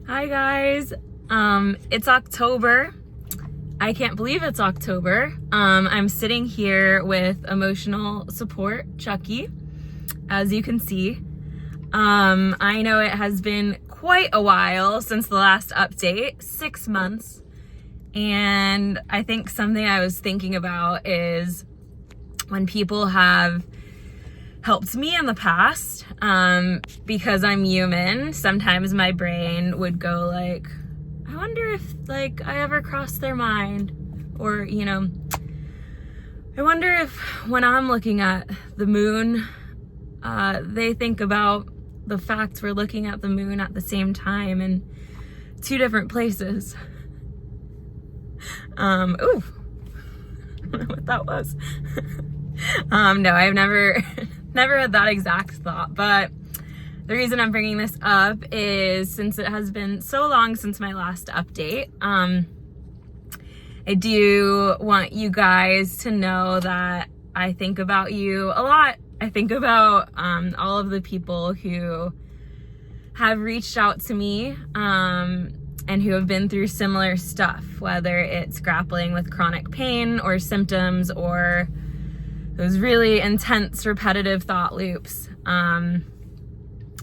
Hi guys, it's October. I can't believe it's October. I'm sitting here with emotional support Chucky, as you can see. I know it has been quite a while since the last update, 6 months. And I think something I was thinking about is when people have helped me in the past, because I'm human, sometimes my brain would go like, I wonder if like I ever crossed their mind, or I wonder if when I'm looking at the moon, they think about the fact we're looking at the moon at the same time in 2 different places. Ooh, I don't know what that was. No, I've never had that exact thought, but the reason I'm bringing this up is since it has been so long since my last update, I do want you guys to know that I think about you a lot. I think about all of the people who have reached out to me and who have been through similar stuff, whether it's grappling with chronic pain or symptoms or those really intense repetitive thought loops.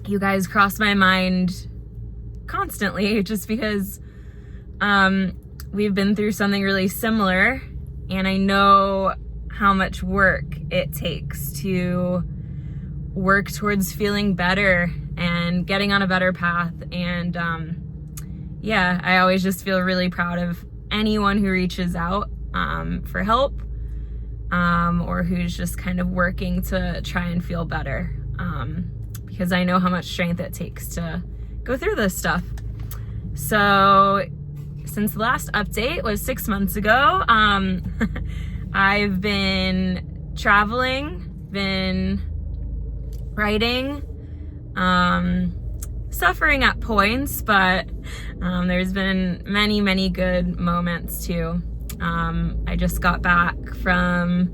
You guys cross my mind constantly just because we've been through something really similar, and I know how much work it takes to work towards feeling better and getting on a better path. And yeah, I always just feel really proud of anyone who reaches out for help, or who's just kind of working to try and feel better, because I know how much strength it takes to go through this stuff. So since the last update was 6 months ago, I've been traveling, been writing, suffering at points, but there's been many good moments too. I just got back from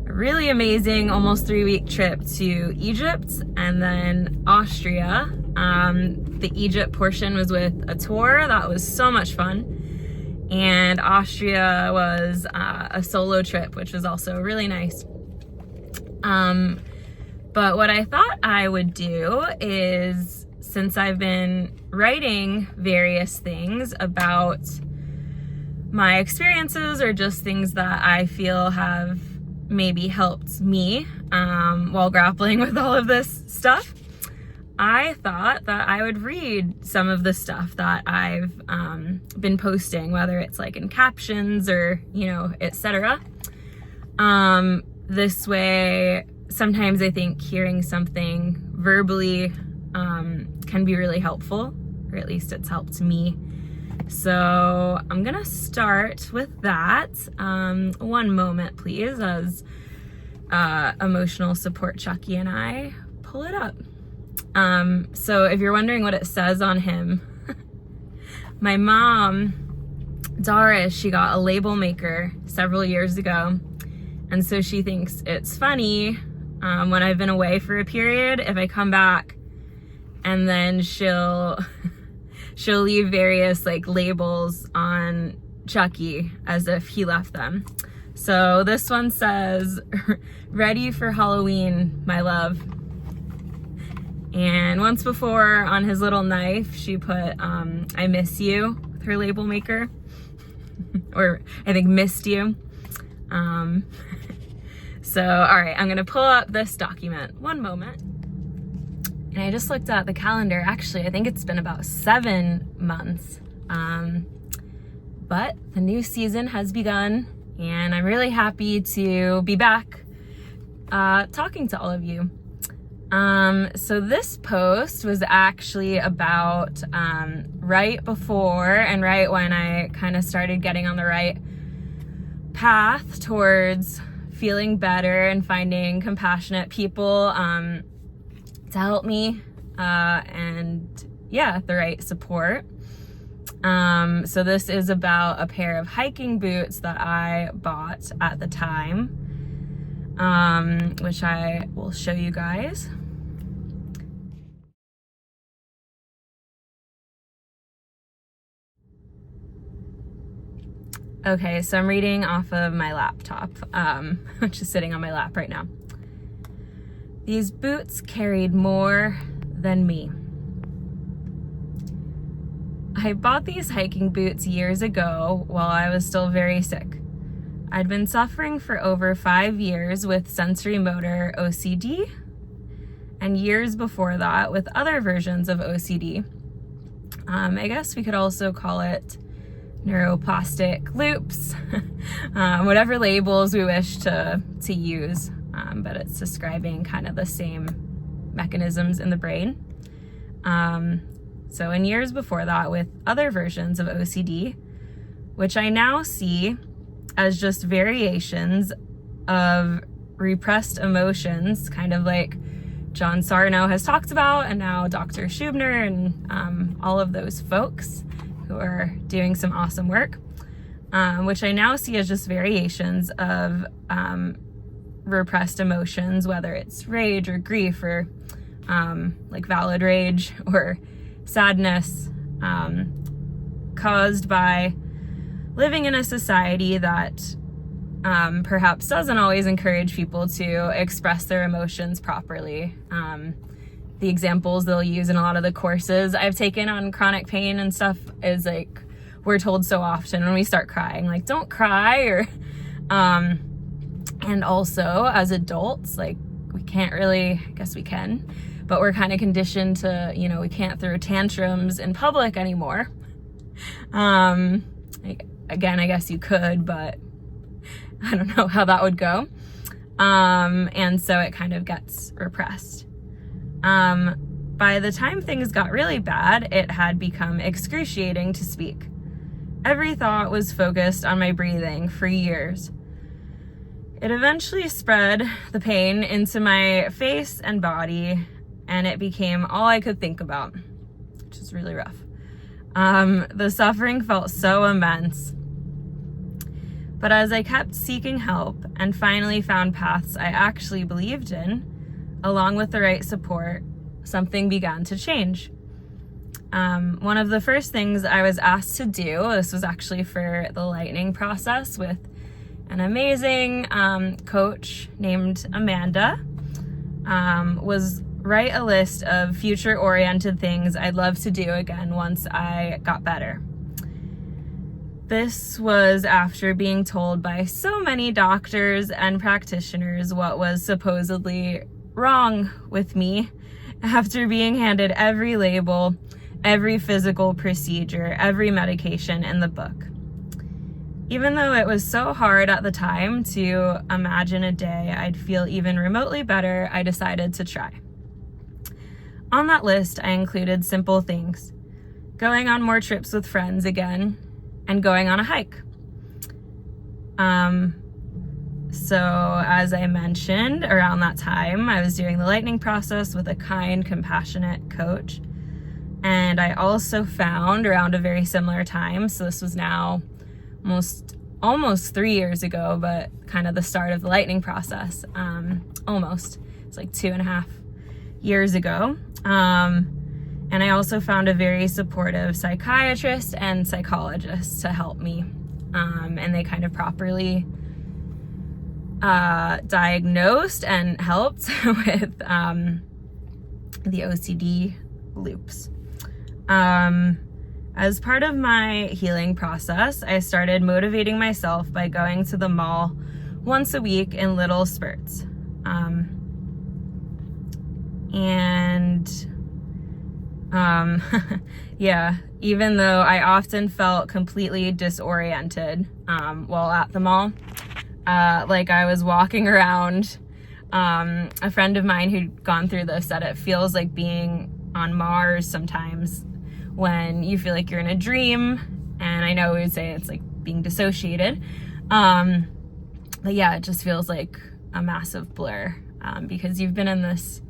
a really amazing almost 3-week trip to Egypt and then Austria. The Egypt portion was with a tour that was so much fun, and Austria was a solo trip, which was also really nice. But what I thought I would do is, since I've been writing various things about my experiences or just things that I feel have maybe helped me while grappling with all of this stuff, I thought that I would read some of the stuff that I've been posting, whether it's like in captions or, etc. This way, sometimes I think hearing something verbally can be really helpful, or at least it's helped me. So I'm gonna start with that. One moment, please, as emotional support Chucky and I pull it up. So if you're wondering what it says on him, my mom, Doris, she got a label maker several years ago. And so she thinks it's funny when I've been away for a period, if I come back and then she'll leave various like labels on Chucky as if he left them. So this one says, "Ready for Halloween, my love." And once before on his little knife, she put, "I miss you," with her label maker. Or I think "missed you." So, all right, I'm gonna pull up this document. One moment. And I just looked at the calendar. Actually, I think it's been about 7 months. But the new season has begun, and I'm really happy to be back talking to all of you. So this post was actually about right before and right when I kind of started getting on the right path towards feeling better and finding compassionate people to help me, and yeah, the right support. So this is about a pair of hiking boots that I bought at the time, which I will show you guys. Okay, so I'm reading off of my laptop, which is sitting on my lap right now. These boots carried more than me. I bought these hiking boots years ago while I was still very sick. I'd been suffering for over 5 years with sensorimotor OCD, and years before that with other versions of OCD. I guess we could also call it neuroplastic loops, whatever labels we wish to use, but it's describing kind of the same mechanisms in the brain. So in years before that with other versions of OCD, which I now see as just variations of repressed emotions, kind of like John Sarno has talked about, and now Dr. Schubner and all of those folks who are doing some awesome work, which I now see as just variations of repressed emotions, whether it's rage or grief or like valid rage or sadness, caused by living in a society that perhaps doesn't always encourage people to express their emotions properly. The examples they'll use in a lot of the courses I've taken on chronic pain and stuff is like, we're told so often when we start crying, like, don't cry, or and also as adults, like, we can't really, I guess we can, but we're kind of conditioned to, we can't throw tantrums in public anymore. Again, I guess you could, but I don't know how that would go. And so it kind of gets repressed. By the time things got really bad, it had become excruciating to speak. Every thought was focused on my breathing for years. It eventually spread, the pain, into my face and body, and it became all I could think about, which is really rough. The suffering felt so immense. But as I kept seeking help and finally found paths I actually believed in, along with the right support, something began to change. One of the first things I was asked to do, this was actually for the lightning process with an amazing coach named Amanda, was write a list of future-oriented things I'd love to do again once I got better. This was after being told by so many doctors and practitioners what was supposedly wrong with me, after being handed every label, every physical procedure, every medication in the book. Even though it was so hard at the time to imagine a day I'd feel even remotely better, I decided to try. On that list, I included simple things: going on more trips with friends again, and going on a hike. So as I mentioned, around that time, I was doing the lightning process with a kind, compassionate coach. And I also found around a very similar time, so this was now almost 3 years ago, but kind of the start of the lightning process, almost. It's like 2.5 years ago. And I also found a very supportive psychiatrist and psychologist to help me. And they kind of properly diagnosed and helped with the OCD loops. As part of my healing process, I started motivating myself by going to the mall once a week in little spurts. Yeah, even though I often felt completely disoriented while at the mall, like I was walking around. A friend of mine who'd gone through this said it feels like being on Mars sometimes when you feel like you're in a dream, and I know we would say it's like being dissociated, but yeah, it just feels like a massive blur, because you've been in this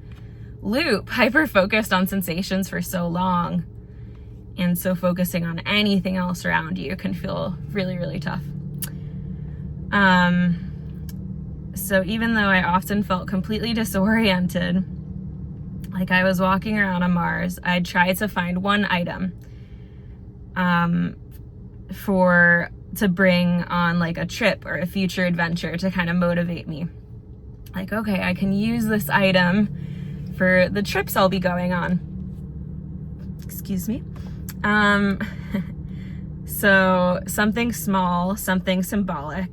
loop, hyper focused on sensations for so long, and so focusing on anything else around you can feel really, really tough. So even though I often felt completely disoriented, like I was walking around on Mars, I'd try to find one item for to bring on like a trip or a future adventure to kind of motivate me. Like, okay, I can use this item for the trips I'll be going on. Excuse me. So something small, something symbolic.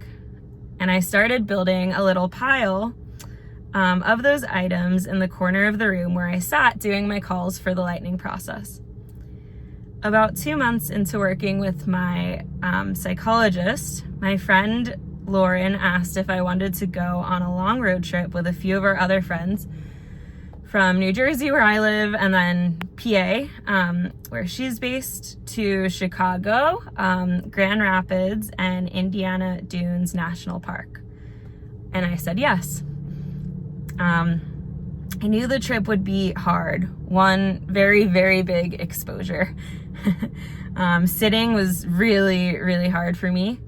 And I started building a little pile of those items in the corner of the room where I sat doing my calls for the lightning process. About 2 months into working with my psychologist, my friend Lauren asked if I wanted to go on a long road trip with a few of our other friends from New Jersey, where I live, and then PA, where she's based, to Chicago, Grand Rapids, and Indiana Dunes National Park. And I said yes. I knew the trip would be hard. One very, very big exposure. Sitting was really, really hard for me.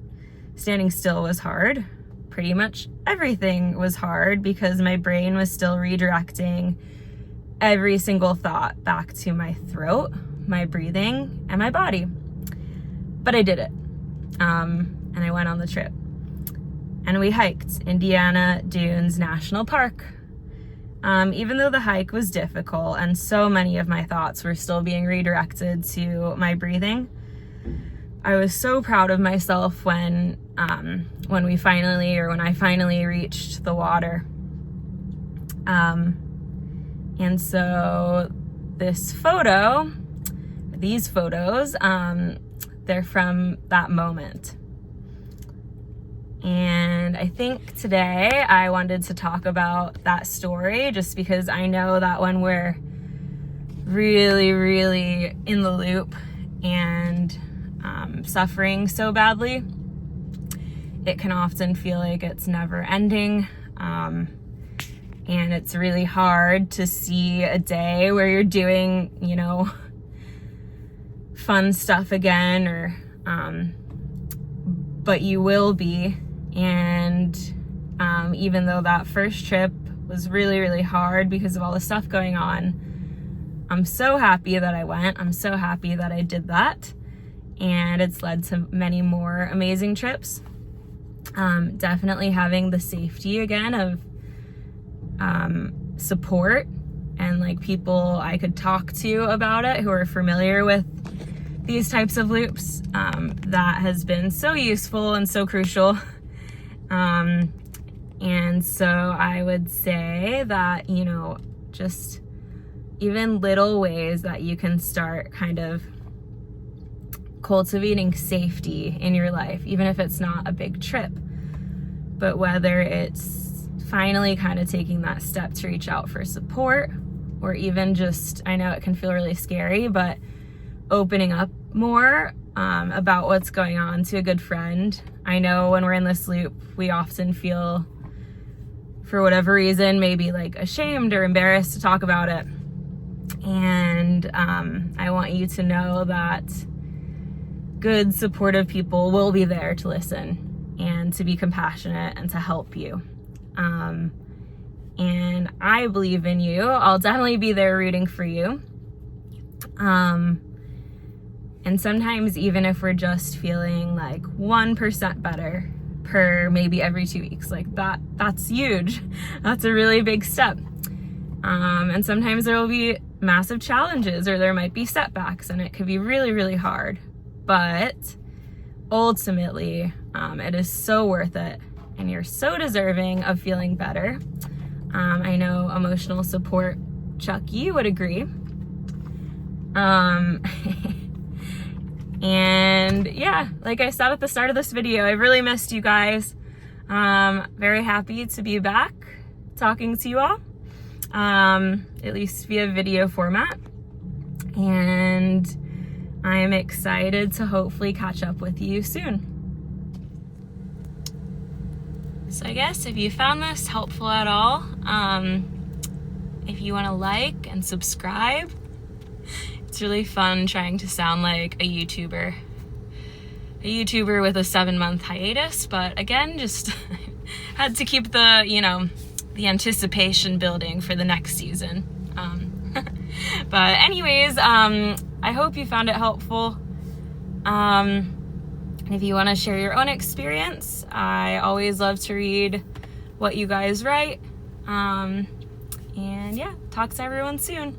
Standing still was hard. Pretty much everything was hard because my brain was still redirecting every single thought back to my throat, my breathing, and my body. But I did it. And I went on the trip. And we hiked Indiana Dunes National Park. Even though the hike was difficult and so many of my thoughts were still being redirected to my breathing, I was so proud of myself when I finally reached the water. And so these photos, they're from that moment. And I think today I wanted to talk about that story just because I know that when we're really, really in the loop and suffering so badly, it can often feel like it's never ending. And it's really hard to see a day where you're doing, fun stuff again, but you will be. And even though that first trip was really, really hard because of all the stuff going on, I'm so happy that I went. I'm so happy that I did that. And it's led to many more amazing trips. Definitely having the safety again of support and like people I could talk to about it who are familiar with these types of loops, that has been so useful and so crucial. And so I would say that, just even little ways that you can start kind of cultivating safety in your life, even if it's not a big trip, but whether it's finally kind of taking that step to reach out for support, or even just, I know it can feel really scary, but opening up more about what's going on to a good friend. I know when we're in this loop, we often feel, for whatever reason, maybe like ashamed or embarrassed to talk about it. And I want you to know that good, supportive people will be there to listen and to be compassionate and to help you. And I believe in you. I'll definitely be there rooting for you. And sometimes even if we're just feeling like 1% better per maybe every 2 weeks, like that's huge. That's a really big step. And sometimes there will be massive challenges or there might be setbacks and it could be really, really hard. But ultimately, it is so worth it and you're so deserving of feeling better. I know emotional support Chuck, you would agree. And yeah, like I said at the start of this video, I really missed you guys. Very happy to be back talking to you all, at least via video format. And I am excited to hopefully catch up with you soon. So I guess if you found this helpful at all, if you want to like and subscribe, it's really fun trying to sound like a YouTuber with a 7-month hiatus, but again, just had to keep the, the anticipation building for the next season. But anyways, I hope you found it helpful. And if you want to share your own experience, I always love to read what you guys write. And yeah, talk to everyone soon.